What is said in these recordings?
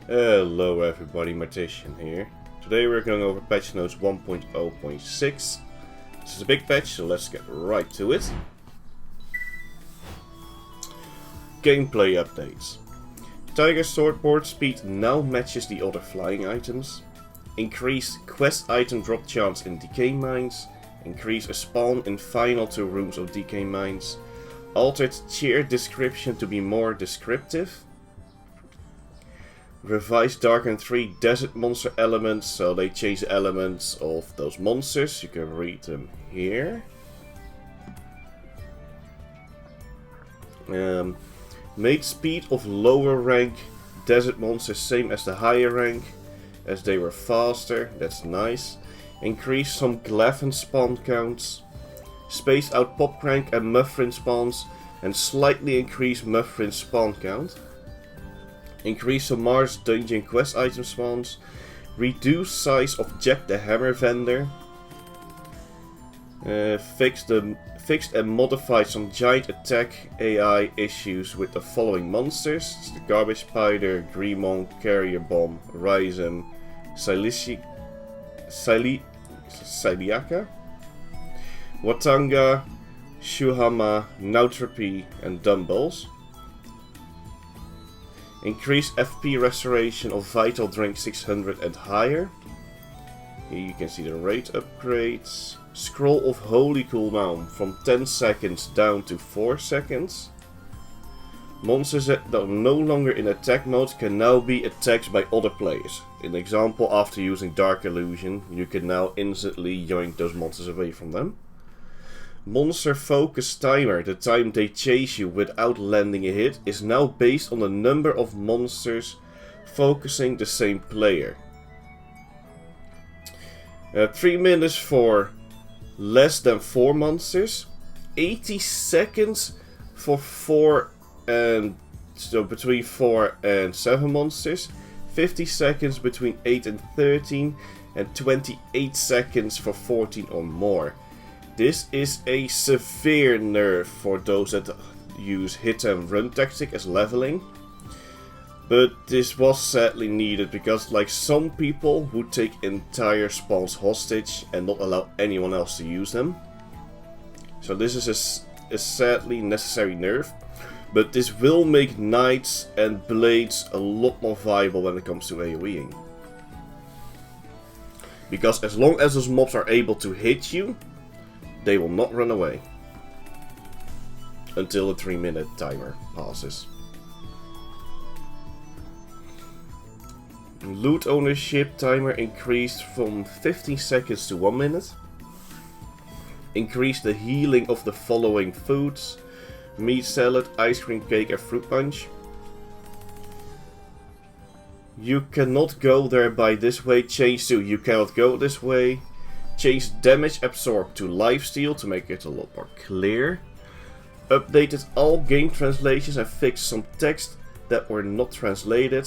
Hello everybody, Martician here. Today we're going over patch notes 1.0.6. This is a big patch, so let's get right to it. Gameplay updates. Tiger swordboard speed now matches the other flying items. Increase quest item drop chance in decay mines. Increase a spawn in final 2 rooms of decay mines. Altered tier description to be more descriptive. Revised Darken 3 desert monster elements, so they change the elements of those monsters. You can read them here. Made speed of lower rank desert monsters same as the higher rank, as they were faster. That's nice. Increase some Glavin spawn counts. Spaced out pop crank and muffin spawns, and slightly increase muffin spawn count. Increase some Mars dungeon quest item spawns. Reduce size of Jack the Hammer vendor. Fixed and modified some giant attack AI issues with the following monsters. It's the Garbage Spider, Greemon, Carrier Bomb, Rhizome, Ciliaca, Watanga, Shuhama, Nautropy, and Dumbles. Increase FP restoration of Vital Drink 600 and higher. Here you can see the rate upgrades. Scroll of Holy cooldown from 10 seconds down to 4 seconds. Monsters that are no longer in attack mode can now be attacked by other players. In example, after using Dark Illusion, you can now instantly yoink those monsters away from them. Monster focus timer, the time they chase you without landing a hit, is now based on the number of monsters focusing the same player. 3 minutes for less than 4 monsters, 80 seconds for 4 and so between 4 and 7 monsters, 50 seconds between 8 and 13, and 28 seconds for 14 or more. This is a severe nerf for those that use hit and run tactic as leveling. But this was sadly needed because like some people would take entire spawns hostage and not allow anyone else to use them. So this is a sadly necessary nerf. But this will make knights and blades a lot more viable when it comes to AoEing. Because as long as those mobs are able to hit you, they will not run away until the 3-minute timer passes. Loot ownership timer increased from 15 seconds to 1 minute. Increase the healing of the following foods: meat salad, ice cream cake, and fruit punch. You cannot go there by this way. Change to you cannot go this way. Change damage absorb to lifesteal to make it a lot more clear. Updated all game translations and fixed some text that were not translated.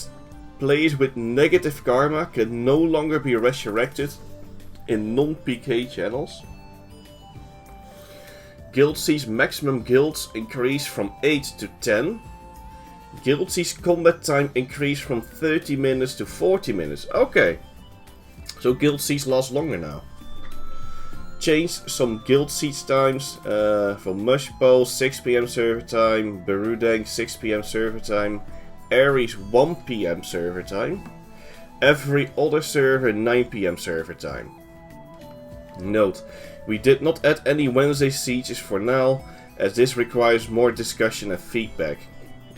Players with negative karma can no longer be resurrected in non-PK channels. Guild C's maximum guilds increased from 8 to 10. Guild C's combat time increased from 30 minutes to 40 minutes. Okay, so Guild C's last longer now. Changed some guild siege times from Mushbowl 6 PM server time, Berudang 6 PM server time, Ares 1 PM server time, every other server 9 PM server time. Note, we did not add any Wednesday sieges for now, as this requires more discussion and feedback.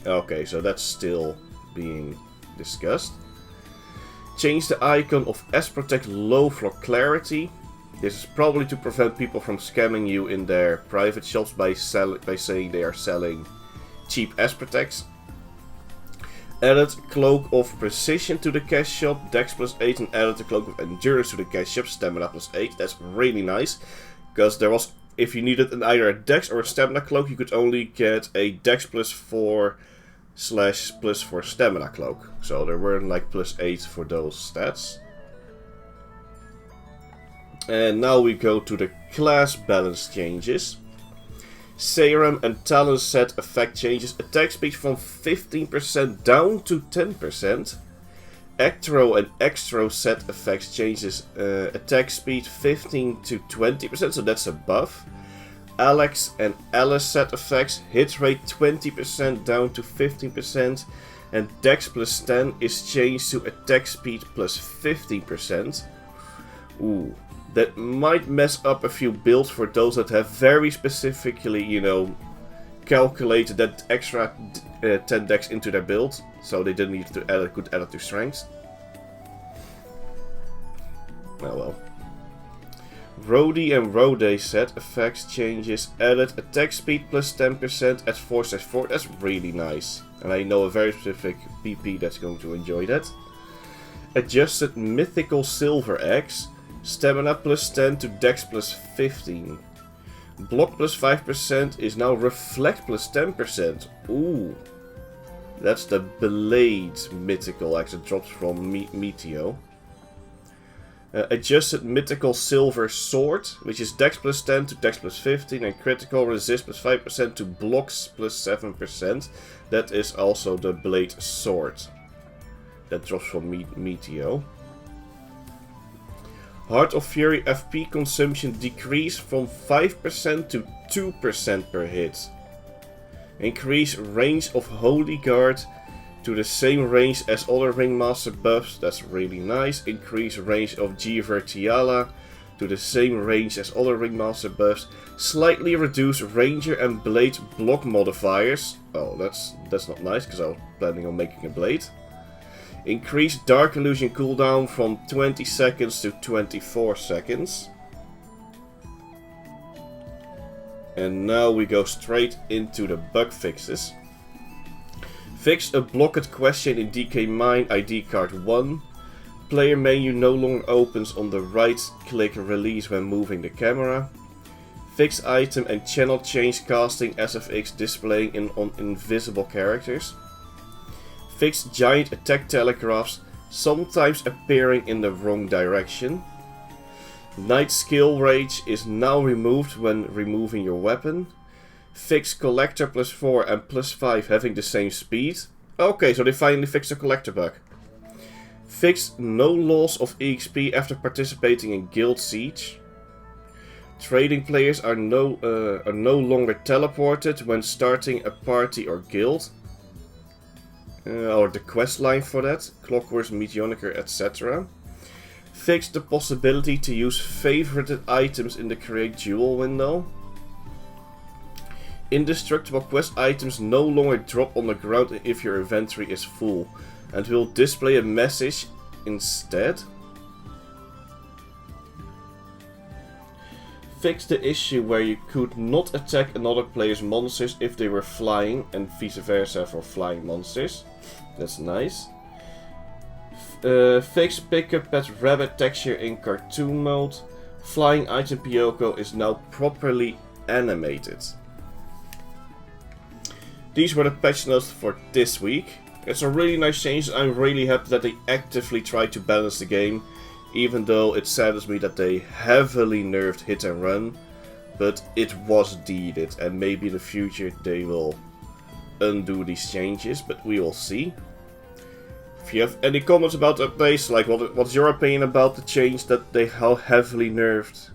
Okay, so that's still being discussed. Change the icon of S-Protect low for clarity. This is probably to prevent people from scamming you in their private shops by saying they are selling cheap S-Protects. Added Cloak of Precision to the cash shop, Dex plus 8, and added the Cloak of Endurance to the cash shop, Stamina plus 8. That's really nice, because there was, if you needed either a Dex or a Stamina Cloak, you could only get a Dex plus 4 / plus 4 Stamina Cloak. So there weren't like plus 8 for those stats. And now we go to the class balance changes. Serum and talent set effect changes. Attack speed from 15% down to 10%. Ectro and Extro set effects changes attack speed 15 to 20%, so that's a buff. Alex and Alice set effects, hit rate 20% down to 15%, and Dex plus 10 is changed to attack speed plus 15%. Ooh, that might mess up a few builds for those that have very specifically, you know, calculated that extra 10 Dex into their build, so they didn't need to add it, could add it to strength. Oh well. Rhodey and Rode set effects changes added attack speed plus 10% at 4/4. That's really nice. And I know a very specific PP that's going to enjoy that. Adjusted Mythical Silver X. Stamina plus 10 to Dex plus 15. Block plus 5% is now Reflect plus 10%. Ooh. That's the Blade Mythical X. It drops from Meteo. Adjusted Mythical Silver Sword, which is Dex plus 10 to Dex plus 15 and Critical Resist plus 5% to Blocks plus 7%. That is also the Blade Sword. That drops from Meteo. Heart of Fury FP consumption decreased from 5% to 2% per hit. Increase range of Holy Guard to the same range as other Ringmaster buffs, that's really nice. Increase range of Jeever Tiala to the same range as other Ringmaster buffs. Slightly reduce Ranger and Blade block modifiers. Oh, that's not nice, because I was planning on making a Blade. Increase Dark Illusion cooldown from 20 seconds to 24 seconds. And now we go straight into the bug fixes. Fix a blocked question in DK Mine ID card 1. Player menu no longer opens on the right click release when moving the camera. Fix item and channel change casting SFX displaying on invisible characters. Fix giant attack telegraphs sometimes appearing in the wrong direction. Night skill rage is now removed when removing your weapon. Fix collector plus 4 and plus 5 having the same speed. Okay, so they finally fixed the collector bug. Fix no loss of EXP after participating in Guild Siege. Trading players are no longer teleported when starting a party or guild. Or the quest line for that. Clockworks, Meteoniker, etc. Fix the possibility to use favorited items in the Create Jewel window. Indestructible quest items no longer drop on the ground if your inventory is full, and will display a message instead. Fix the issue where you could not attack another player's monsters if they were flying, and vice versa for flying monsters. That's nice. Fix pickup pet rabbit texture in cartoon mode. Flying item Pyoko is now properly animated. These were the patch notes for this week. It's a really nice change. I'm really happy that they actively tried to balance the game, even though it saddens me that they heavily nerfed hit and run. But it was needed, and maybe in the future they will undo these changes, but we will see. If you have any comments about the updates, like what's your opinion about the change that they how heavily nerfed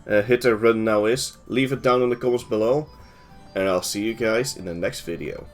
hit and run now is, leave it down in the comments below. And I'll see you guys in the next video.